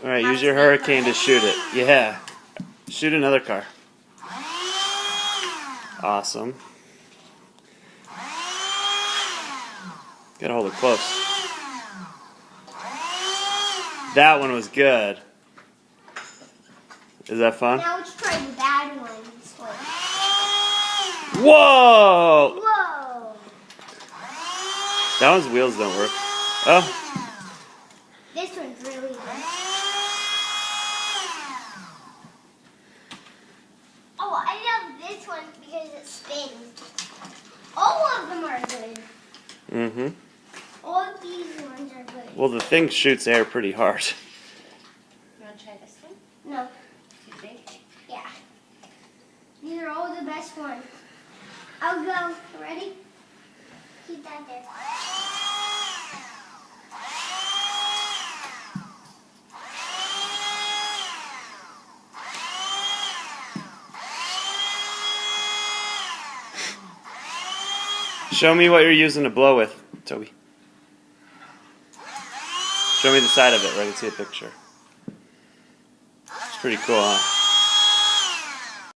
Alright, use your hurricane to shoot it. Yeah. Shoot another car. Awesome. Gotta hold it close. That one was good. Is that fun? Now let's try the bad ones. Whoa! Whoa! That one's wheels don't work. Oh. This one's really good. Oh, I love this one because it spins. All of them are good. Mm-hmm. All of these ones are good. Well, the thing shoots air pretty hard. You want to try this one? No. You think? Yeah. These are all the best ones. I'll go. Ready? Keep that there. Show me what you're using to blow with, Toby. Show me the side of it where I can see a picture. It's pretty cool, huh?